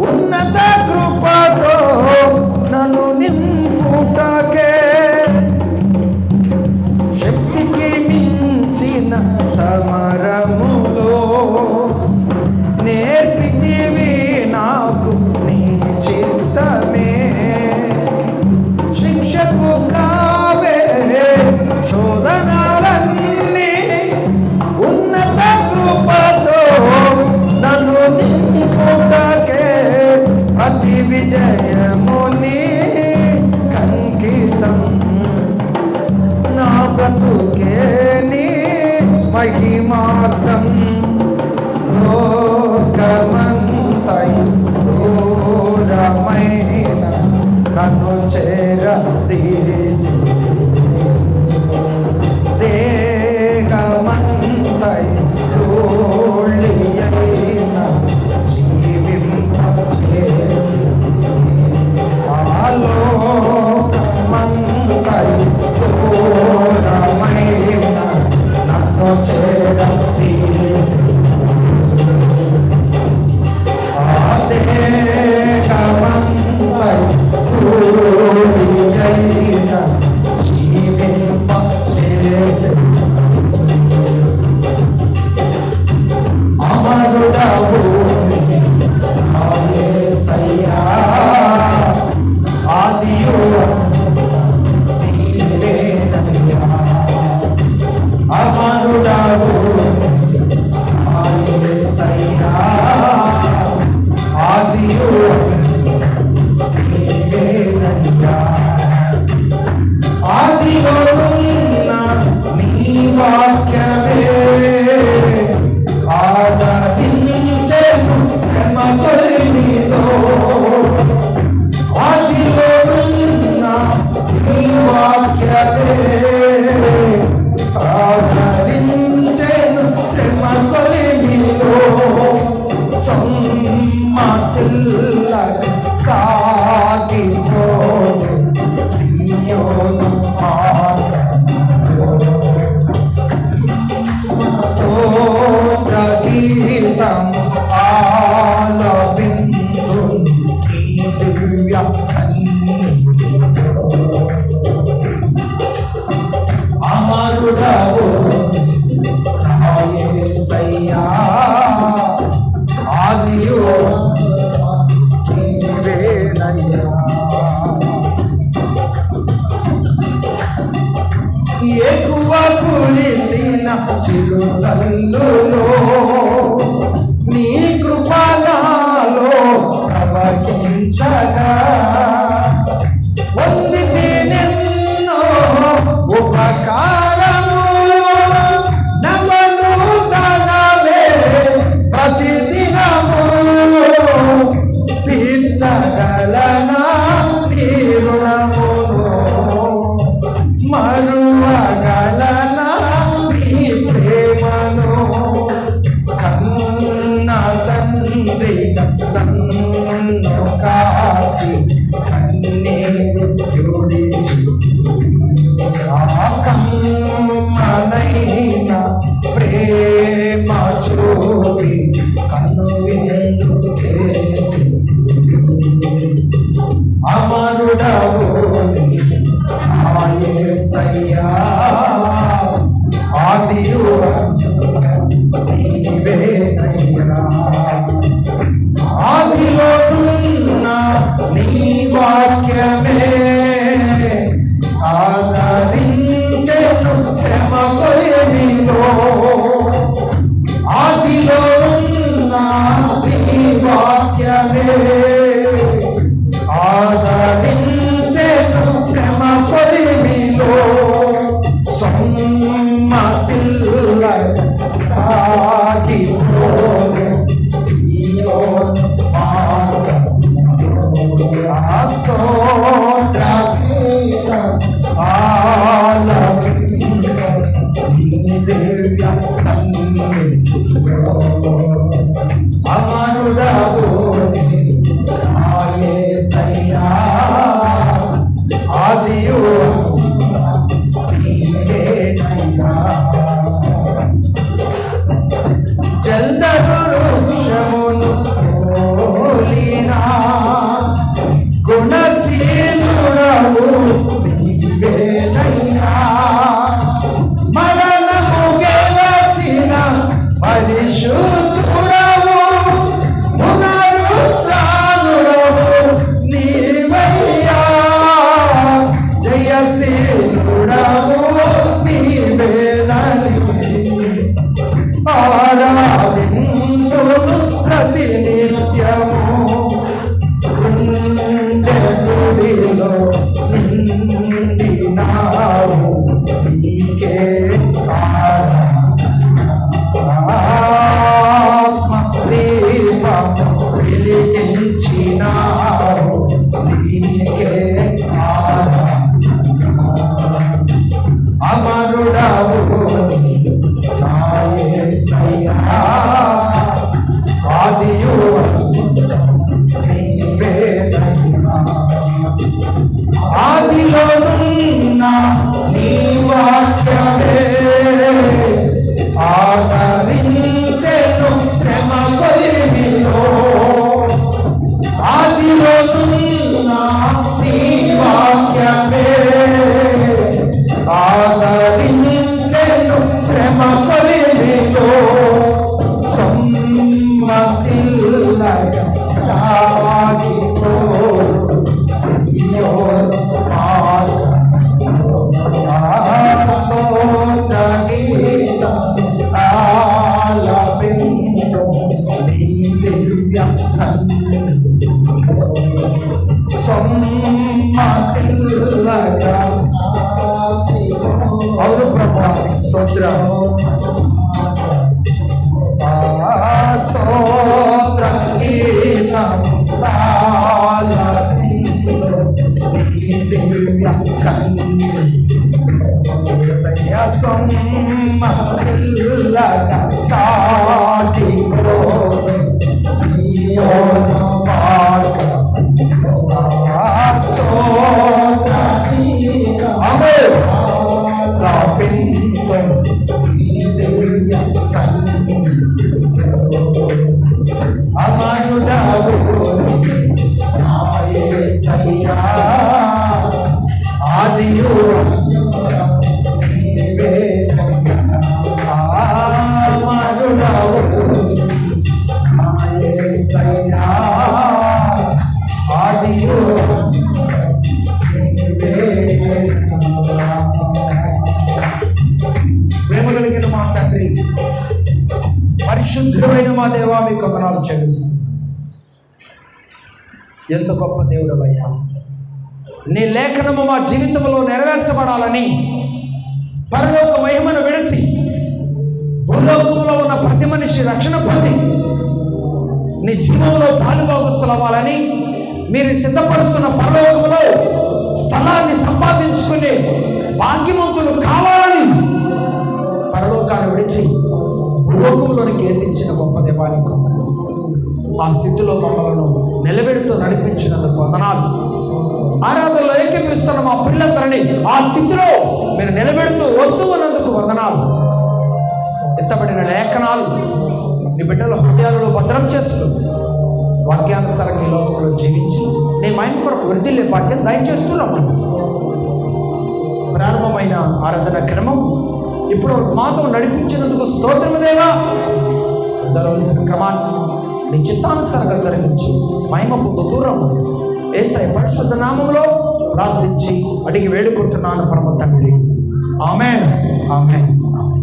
ఉన్నత కృపతో నన్ను నింపుటకే శక్తికి మించిన సమరములో నేర్పితివి నాకు నీ చిత్తమే. శిక్షకు కావే శోధనలన్నీ ఉన్నత కృపతో నన్ను నింపుటకే ప్రతి విజయముని కంకితం నా బ్రతుకే నీ మహిమార్థం. లోకమంతై దూరమైన నన్ను చేరదీసి దేహమంతై ధూళి అయిన జీవింపజేసి ఆలోకమంతై దూరమైన నన్ను చేరదీసి దేహమంతై ధూళి అయిన జీవింపజేసి అమరుడవు నా యేసయ్యా ఆదియు నీవేనయ్యా. అమరుడవు నా యేసయ్యా ఆదియు నీవేనయ్యా. ఆదిలో ఉన్న నీ వాక్యమే ఆదరించెను శ్రమ కొలిమిలో. ఆదిలో ఉన్న నీ వాక్యమే ఆదరించెను శ్రమ కొలిమిలో. సొమ్మసిల్ల సాగిపోయే సియోను మార్గములో స్తోత్ర గీతం ఆలపింతును నీ దివ్య సన్నిధిలో. అమరుడవు నా యేసయ్యా ఆదియు నీవేనయ్యా. ఎక్కువ కురిసిన చిరుజల్లులో నీ కృపణాలో ప్రవహించగా పొందితేనెన్నో ఉపకారములు నవనూతనమే ప్రతిదినము. తీర్చగలనా నీ రుణమును మరువగలనా నీ ప్రేమను. కన్న తండ్రి నన్ను కాచి కన్నీరు తుడిచి కమ్మనైన ప్రేమ చూపి కనువిందు చేసి అమరుడవు నా యేసయ్యా ఆదియు నీవేనయ్యా. ఆదిలో ఉన్న నీ వాక్యమే ఆదరించెను శ్రమ కొలిమిలో. ఆదిలో ఉన్న నీ వాక్యమే ఆదరించెను శ్రమ కొలిమిలో. సొమ్మసిల్ల సాగిపోయే సియోను మార్గములో స్తోత్ర గీతం ఆలపింతును నీ దివ్య సన్నిధిలో. అమరుడవు మెల్లగా సాగిపోతే సియోను మార్గం స్తోత్రగీతం ఆలపింతుం నీ దివ్య సన్నిధిలో అమరుడవు నా యేసయ్యా ఆదియు నీవే అమరుడవు నా యేసయ్యా ఆదియు నీవే. ప్రేమ కలిగిన మా తండ్రి, పరిశుద్ధుడైన మా దేవా, మీకు వందనాలు చెల్లిస్తున్నాను. ఎంత గొప్ప దేవుడవయ్యా. నీ లేఖనము మా జీవితంలో నెరవేర్చబడాలని పరలోక మహిమను విడిచి భూలోకంలో ఉన్న ప్రతి మనిషి రక్షణ పొంది నీ జీవంలో పాలుభాగస్తులవ్వాలని మీరు సిద్ధపరుస్తున్న పరలోకంలో స్థలాన్ని సంపాదించుకునే భాగ్యవంతులు కావాలని పరలోకాన్ని విడిచి భూలోకంలోనికి ఎదించిన గొప్ప దేవానికి ఆ స్థితిలో మమ్మలను నిలబెడుతూ నడిపించినందుకు వందనాలు. ఆరాధనలో ఏకీపిస్తున్న మా పిల్లలందరినీ ఆ స్థితిలో మీరు నిలబెడుతూ వస్తూ ఉన్నందుకు వందనాలు. ఎత్తబడిన లేఖనాలు నీ బిడ్డల హృదయాలలో భద్రం చేస్తూ వాక్యానుసారంగా ఈ లోకంలో జీవించి నీ మైండ్ కొరకు వృద్ధిల్లే పాఠ్యం దయచేస్తున్నాము. ప్రారంభమైన ఆరాధన క్రమం ఇప్పుడు మాతో నడిపించినందుకు స్తోత్రము దేవా. జరగవలసిన క్రమాన్ని నీ చిత్తానుసారంగా జరిగించి మహిమ పొందుతూ రమ్ము. యేసయ్య పరిశుద్ధ నామములో ప్రార్థించి అడిగి వేడుకుంటున్నాను పరమ తండ్రి. ఆమేన్, ఆమేన్, ఆమేన్.